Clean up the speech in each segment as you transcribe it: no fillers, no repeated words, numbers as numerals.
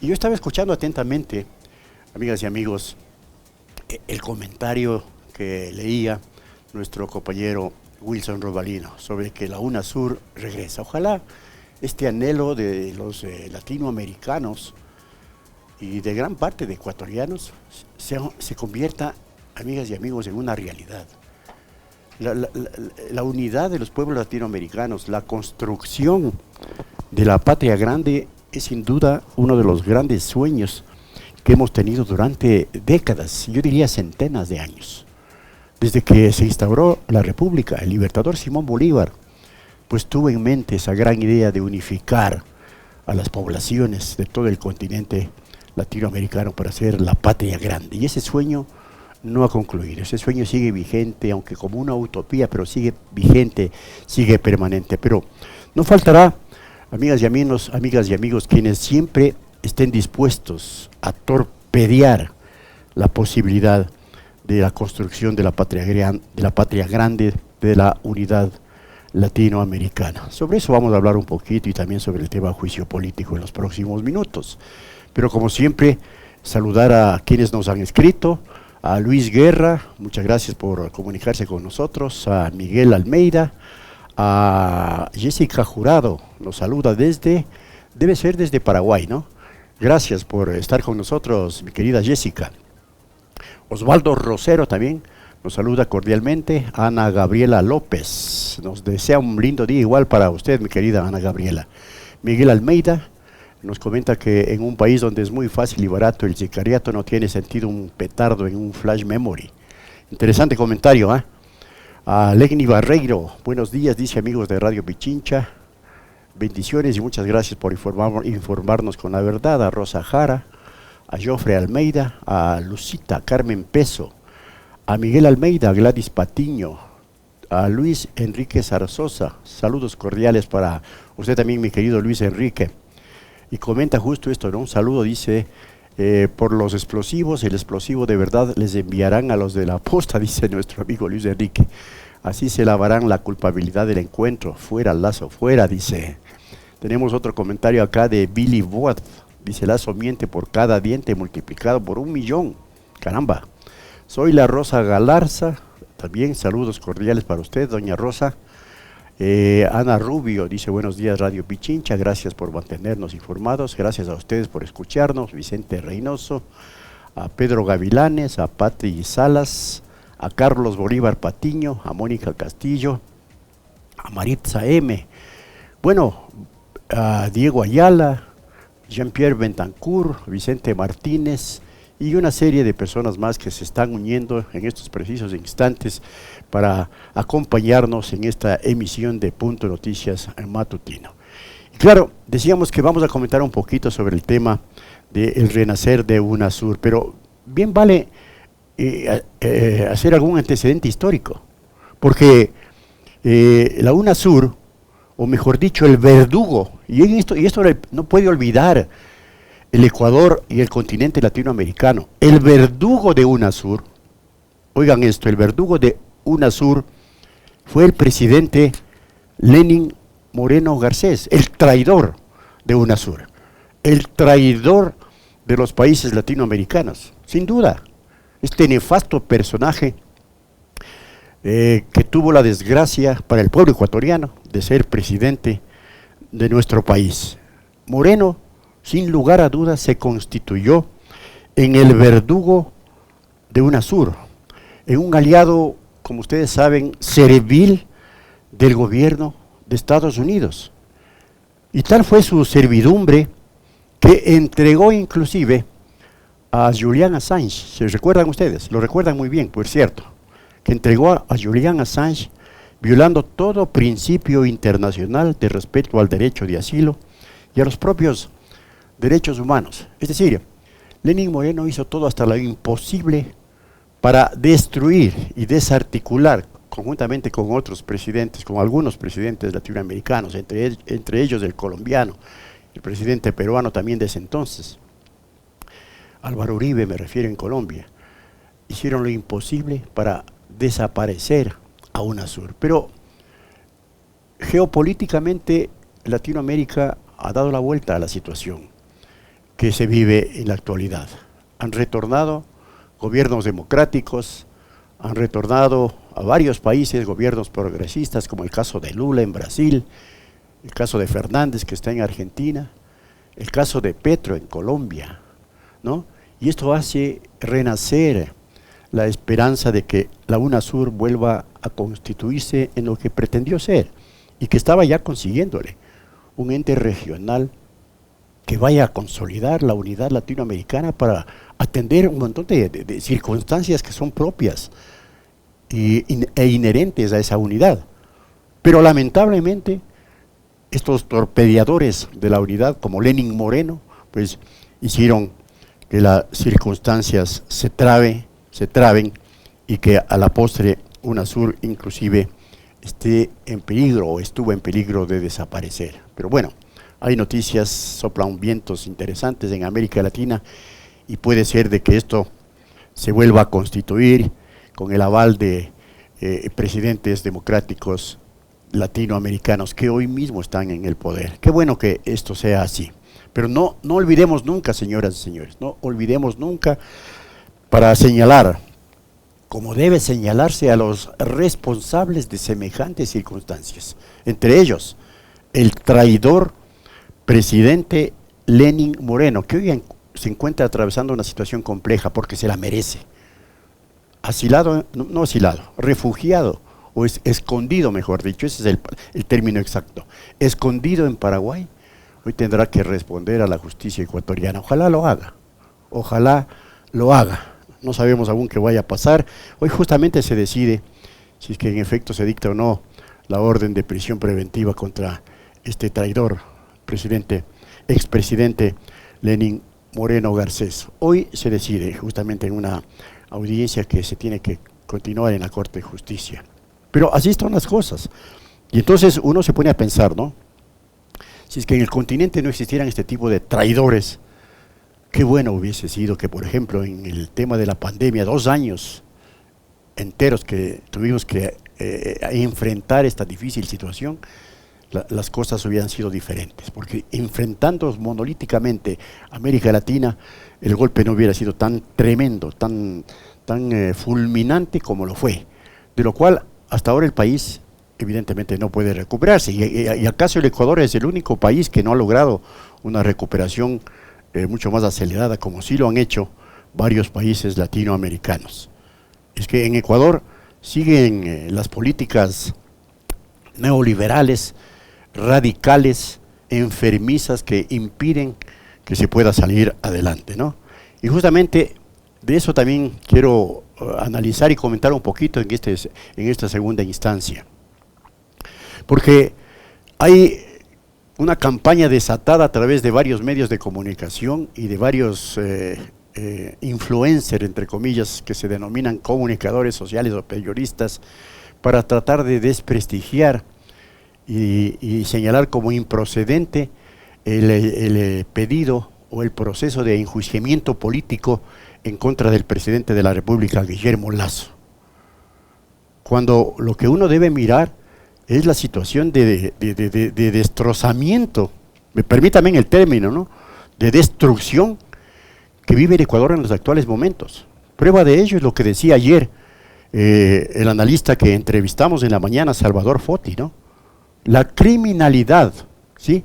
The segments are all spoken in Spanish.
Y yo estaba escuchando atentamente, amigas y amigos, el comentario que leía nuestro compañero Wilson Robalino sobre que la UNASUR regresa. Ojalá este anhelo de los latinoamericanos y de gran parte de ecuatorianos se convierta, amigas y amigos, en una realidad. La unidad de los pueblos latinoamericanos, la construcción de la patria grande es sin duda uno de los grandes sueños que hemos tenido durante décadas, yo diría centenas de años. Desde que se instauró la República, el libertador Simón Bolívar pues tuvo en mente esa gran idea de unificar a las poblaciones de todo el continente latinoamericano para hacer la patria grande. Y ese sueño no ha concluido, ese sueño sigue vigente, aunque como una utopía, pero sigue vigente, sigue permanente. Pero no faltará, amigas y amigos, quienes siempre estén dispuestos a torpedear la posibilidad de la construcción de la patria grande, de la unidad latinoamericana. Sobre eso vamos a hablar un poquito y también sobre el tema juicio político en los próximos minutos. Pero como siempre, saludar a quienes nos han escrito, a Luis Guerra, muchas gracias por comunicarse con nosotros, a Miguel Almeida, a Jessica Jurado, nos saluda debe ser desde Paraguay, ¿no? Gracias por estar con nosotros, mi querida Jessica. Osvaldo Rosero también nos saluda cordialmente. Ana Gabriela López nos desea un lindo día igual para usted, mi querida Ana Gabriela. Miguel Almeida nos comenta que en un país donde es muy fácil y barato el sicariato no tiene sentido un petardo en un flash memory. Interesante comentario, ¿eh? A Legni Barreiro, buenos días, dice amigos de Radio Pichincha. Bendiciones y muchas gracias por informarnos con la verdad. A Rosa Jara, a Jofre Almeida, a Lucita Carmen Peso, a Miguel Almeida, a Gladys Patiño, a Luis Enrique Zarzosa, saludos cordiales para usted también, mi querido Luis Enrique. Y comenta justo esto, ¿no? Un saludo, dice, por los explosivos, el explosivo de verdad les enviarán a los de la posta, dice nuestro amigo Luis Enrique. Así se lavarán la culpabilidad del encuentro. Fuera, Lazo, fuera, dice. Tenemos otro comentario acá de Billy Boat. Dice, Lazo miente por cada diente multiplicado por 1.000.000. Caramba. Soy la Rosa Galarza. También saludos cordiales para usted, doña Rosa. Ana Rubio dice, buenos días Radio Pichincha, gracias por mantenernos informados, gracias a ustedes por escucharnos. Vicente Reynoso, a Pedro Gavilanes, a Patri Salas, a Carlos Bolívar Patiño, a Mónica Castillo, a Maritza M. Bueno, a Diego Ayala, Jean-Pierre Bentancur, Vicente Martínez y una serie de personas más que se están uniendo en estos precisos instantes para acompañarnos en esta emisión de Punto Noticias Matutino. Y claro, decíamos que vamos a comentar un poquito sobre el tema del renacer de UNASUR, pero bien vale hacer algún antecedente histórico, porque la UNASUR, o mejor dicho, el verdugo, y esto no puede olvidar el Ecuador y el continente latinoamericano, el verdugo de UNASUR, oigan esto, el verdugo de UNASUR fue el presidente Lenín Moreno Garcés, el traidor de UNASUR, el traidor de los países latinoamericanos, sin duda. Este nefasto personaje que tuvo la desgracia para el pueblo ecuatoriano de ser presidente de nuestro país. Moreno, sin lugar a dudas, se constituyó en el verdugo de UNASUR, en un aliado, como ustedes saben, servil del gobierno de Estados Unidos. Y tal fue su servidumbre que entregó inclusive a Julian Assange. ¿Se recuerdan ustedes? Lo recuerdan muy bien, por cierto, que entregó a Julian Assange violando todo principio internacional de respeto al derecho de asilo y a los propios derechos humanos. Es decir, Lenín Moreno hizo todo hasta lo imposible para destruir y desarticular, conjuntamente con otros presidentes, con algunos presidentes latinoamericanos, entre ellos el colombiano, el presidente peruano también de ese entonces, Álvaro Uribe me refiero, en Colombia, hicieron lo imposible para desaparecer a UNASUR. Pero geopolíticamente Latinoamérica ha dado la vuelta a la situación. que se vive en la actualidad. Han retornado gobiernos democráticos, han retornado a varios países gobiernos progresistas, como el caso de Lula en Brasil, el caso de Fernández que está en Argentina, el caso de Petro en Colombia, ¿no? Y esto hace renacer la esperanza de que la UNASUR vuelva a constituirse en lo que pretendió ser y que estaba ya consiguiéndole, un ente regional que vaya a consolidar la unidad latinoamericana para atender un montón de circunstancias que son propias e inherentes a esa unidad. Pero lamentablemente estos torpedeadores de la unidad, como Lenín Moreno, pues hicieron que las circunstancias se traben y que a la postre UNASUR inclusive esté en peligro o estuvo en peligro de desaparecer. Pero bueno, hay noticias, soplan vientos interesantes en América Latina y puede ser de que esto se vuelva a constituir con el aval de presidentes democráticos latinoamericanos que hoy mismo están en el poder. Qué bueno que esto sea así. Pero no olvidemos nunca, señoras y señores, no olvidemos nunca para señalar, como debe señalarse a los responsables de semejantes circunstancias, entre ellos el traidor presidente Lenín Moreno, que hoy se encuentra atravesando una situación compleja porque se la merece. Asilado, no asilado, refugiado, o escondido, mejor dicho, ese es el término exacto, escondido en Paraguay, hoy tendrá que responder a la justicia ecuatoriana. Ojalá lo haga, ojalá lo haga. No sabemos aún qué vaya a pasar. Hoy justamente se decide si es que en efecto se dicta o no la orden de prisión preventiva contra este traidor expresidente Lenín Moreno Garcés. Hoy se decide justamente en una audiencia que se tiene que continuar en la Corte de Justicia. Pero así están las cosas. Y entonces uno se pone a pensar, ¿no? Si es que en el continente no existieran este tipo de traidores, qué bueno hubiese sido que, por ejemplo, en el tema de la pandemia, 2 años enteros que tuvimos que enfrentar esta difícil situación, las cosas hubieran sido diferentes, porque enfrentando monolíticamente América Latina, el golpe no hubiera sido tan tremendo, tan fulminante como lo fue, de lo cual hasta ahora el país evidentemente no puede recuperarse, y acaso el Ecuador es el único país que no ha logrado una recuperación mucho más acelerada, como sí lo han hecho varios países latinoamericanos. Es que en Ecuador siguen las políticas neoliberales, radicales, enfermizas que impiden que se pueda salir adelante, ¿no? Y justamente de eso también quiero analizar y comentar un poquito en esta segunda instancia. Porque hay una campaña desatada a través de varios medios de comunicación y de varios influencers, entre comillas, que se denominan comunicadores sociales o periodistas, para tratar de desprestigiar y señalar como improcedente el pedido o el proceso de enjuiciamiento político en contra del presidente de la República, Guillermo Lasso. Cuando lo que uno debe mirar es la situación de destrozamiento, permítame el término, ¿no?, de destrucción que vive el Ecuador en los actuales momentos. Prueba de ello es lo que decía ayer el analista que entrevistamos en la mañana, Salvador Foti, ¿no? La criminalidad, ¿sí?,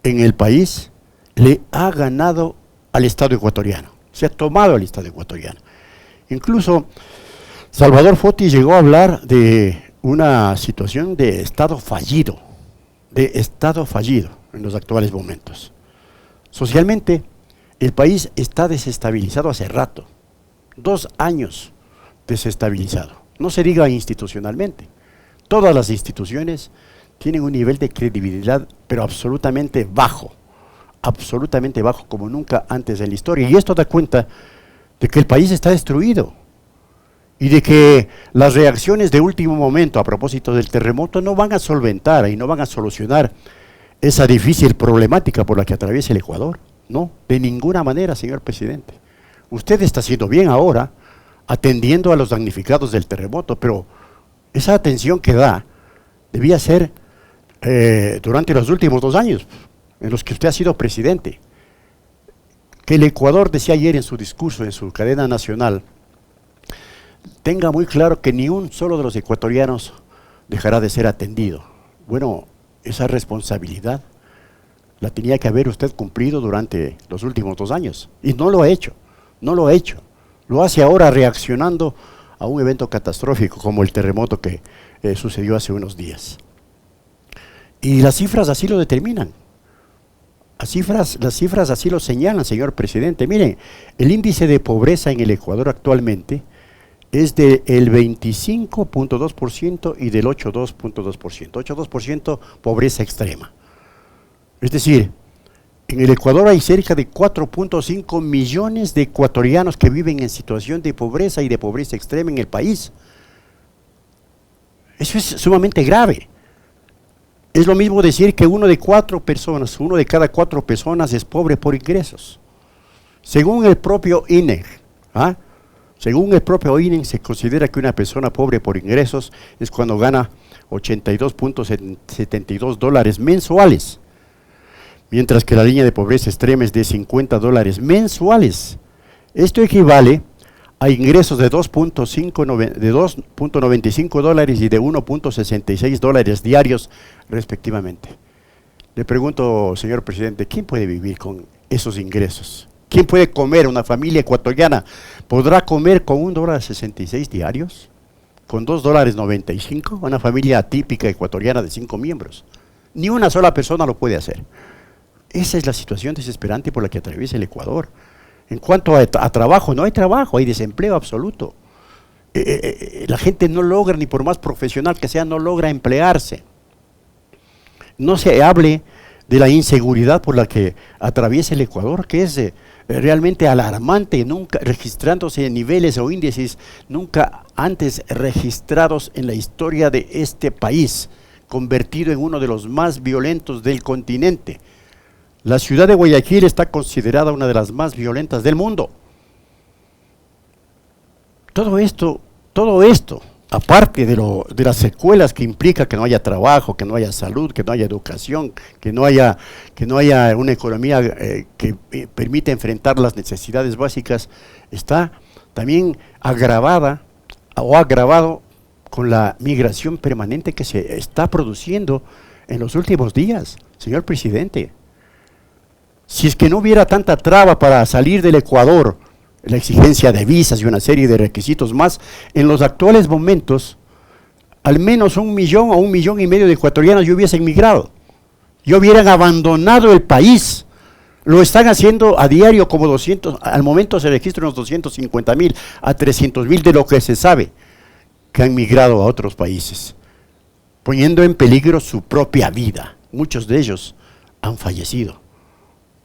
en el país le ha ganado al Estado ecuatoriano, se ha tomado al Estado ecuatoriano. Incluso Salvador Foti llegó a hablar de una situación de Estado fallido en los actuales momentos. Socialmente, el país está desestabilizado hace rato, 2 años desestabilizado, no se diga institucionalmente. Todas las instituciones tienen un nivel de credibilidad, pero absolutamente bajo como nunca antes en la historia. Y esto da cuenta de que el país está destruido y de que las reacciones de último momento a propósito del terremoto no van a solventar y no van a solucionar esa difícil problemática por la que atraviesa el Ecuador. No, de ninguna manera, señor presidente. Usted está haciendo bien ahora atendiendo a los damnificados del terremoto, pero esa atención que da debía ser durante los últimos 2 años en los que usted ha sido presidente. que el Ecuador, decía ayer en su discurso, en su cadena nacional, tenga muy claro que ni un solo de los ecuatorianos dejará de ser atendido. Bueno, esa responsabilidad la tenía que haber usted cumplido durante los últimos 2 años, y no lo ha hecho, no lo ha hecho. Lo hace ahora reaccionando a un evento catastrófico como el terremoto que sucedió hace unos días. Y las cifras así lo determinan. Las cifras así lo señalan, señor presidente. Miren, el índice de pobreza en el Ecuador actualmente es del 25.2% y del 8.2%. 8.2% pobreza extrema. Es decir, en el Ecuador hay cerca de 4.5 millones de ecuatorianos que viven en situación de pobreza y de pobreza extrema en el país. Eso es sumamente grave. Es lo mismo decir que uno de cada 4 personas es pobre por ingresos. Según el propio INE, se considera que una persona pobre por ingresos es cuando gana $82.72 mensuales, mientras que la línea de pobreza extrema es de $50 mensuales. Esto equivale a ingresos de $2.95 y de $1.66 diarios, respectivamente. Le pregunto, señor presidente, ¿quién puede vivir con esos ingresos? ¿Quién puede comer? ¿Una familia ecuatoriana podrá comer con $1.66 diarios? ¿Con $2.95? Una familia típica ecuatoriana de 5 miembros. Ni una sola persona lo puede hacer. Esa es la situación desesperante por la que atraviesa el Ecuador. En cuanto a trabajo, no hay trabajo, hay desempleo absoluto. La gente no logra, ni por más profesional que sea, no logra emplearse. No se hable de la inseguridad por la que atraviesa el Ecuador, que es realmente alarmante, nunca registrándose niveles o índices nunca antes registrados en la historia de este país, convertido en uno de los más violentos del continente. La ciudad de Guayaquil está considerada una de las más violentas del mundo. Todo esto, aparte de las secuelas que implica que no haya trabajo, que no haya salud, que no haya educación, que no haya una economía que permita enfrentar las necesidades básicas, está también agravado con la migración permanente que se está produciendo en los últimos días, señor presidente. Si es que no hubiera tanta traba para salir del Ecuador, la exigencia de visas y una serie de requisitos más, en los actuales momentos, al menos 1 millón o 1,5 millones de ecuatorianos ya hubiesen migrado, ya hubieran abandonado el país. Lo están haciendo a diario como 200, al momento se registran unos 250,000 a 300,000 de lo que se sabe que han migrado a otros países, poniendo en peligro su propia vida. Muchos de ellos han fallecido.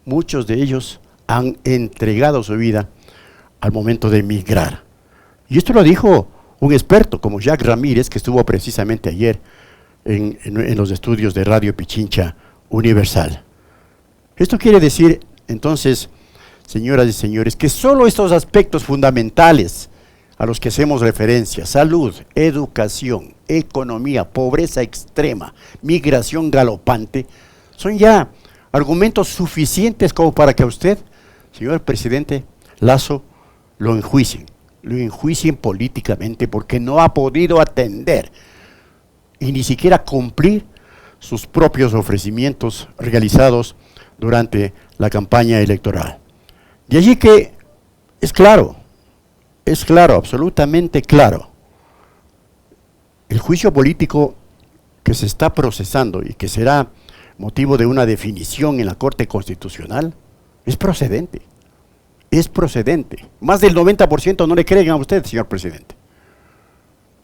Muchos de ellos han entregado su vida al momento de emigrar. Y esto lo dijo un experto como Jacques Ramírez, que estuvo precisamente ayer en los estudios de Radio Pichincha Universal. Esto quiere decir, entonces, señoras y señores, que solo estos aspectos fundamentales a los que hacemos referencia, salud, educación, economía, pobreza extrema, migración galopante, son ya argumentos suficientes como para que a usted, señor presidente Lasso, lo enjuicien políticamente, porque no ha podido atender y ni siquiera cumplir sus propios ofrecimientos realizados durante la campaña electoral. De allí que es claro, absolutamente claro, el juicio político que se está procesando y que será motivo de una definición en la Corte Constitucional, es procedente. Más del 90% no le creen a usted, señor presidente.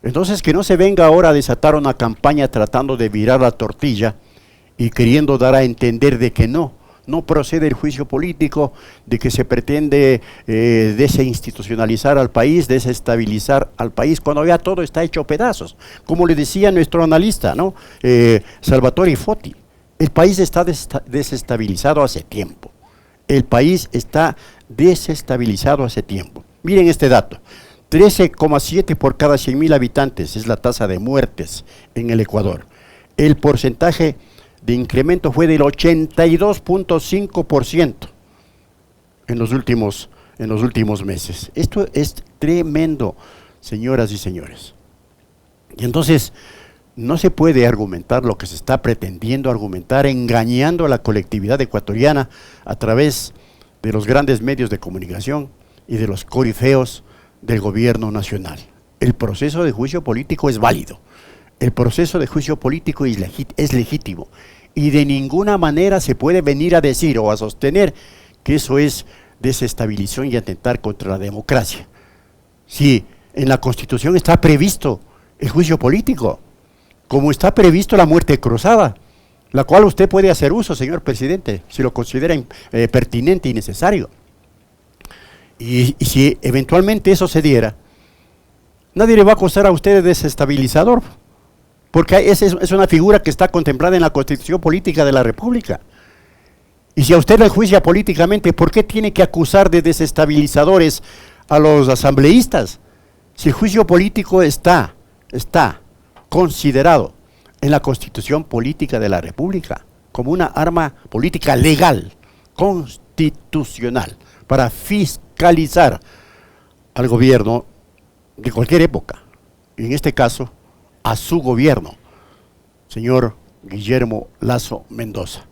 Entonces, que no se venga ahora a desatar una campaña tratando de virar la tortilla y queriendo dar a entender de que no procede el juicio político, de que se pretende desinstitucionalizar al país, desestabilizar al país, cuando ya todo está hecho pedazos. Como le decía nuestro analista, Salvatore Foti. El país está desestabilizado hace tiempo. Miren este dato. 13,7 por cada 100,000 habitantes es la tasa de muertes en el Ecuador. El porcentaje de incremento fue del 82.5%. en los últimos meses. Esto es tremendo, señoras y señores. Y entonces, no se puede argumentar lo que se está pretendiendo argumentar, engañando a la colectividad ecuatoriana a través de los grandes medios de comunicación y de los corifeos del gobierno nacional. El proceso de juicio político es válido, el proceso de juicio político es legítimo, y de ninguna manera se puede venir a decir o a sostener que eso es desestabilización y atentar contra la democracia. Si en la Constitución está previsto el juicio político, como está previsto la muerte cruzada, la cual usted puede hacer uso, señor presidente, si lo considera pertinente y necesario. Y si eventualmente eso se diera, nadie le va a acusar a usted de desestabilizador, porque es una figura que está contemplada en la Constitución Política de la República. Y si a usted le enjuicia políticamente, ¿por qué tiene que acusar de desestabilizadores a los asambleístas? Si el juicio político está considerado en la Constitución Política de la República como una arma política legal, constitucional, para fiscalizar al gobierno de cualquier época, y en este caso a su gobierno, señor Guillermo Lasso Mendoza.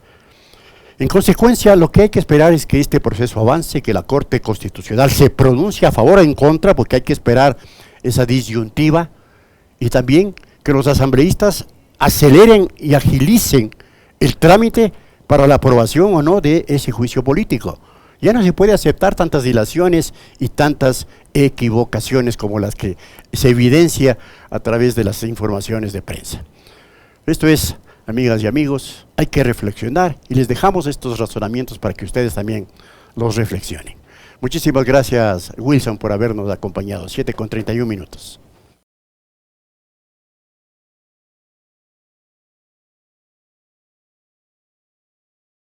En consecuencia, lo que hay que esperar es que este proceso avance, que la Corte Constitucional se pronuncie a favor o en contra, porque hay que esperar esa disyuntiva, y también que los asambleístas aceleren y agilicen el trámite para la aprobación o no de ese juicio político. Ya no se puede aceptar tantas dilaciones y tantas equivocaciones como las que se evidencia a través de las informaciones de prensa. Esto es, amigas y amigos, hay que reflexionar y les dejamos estos razonamientos para que ustedes también los reflexionen. Muchísimas gracias, Wilson, por habernos acompañado. 7:31.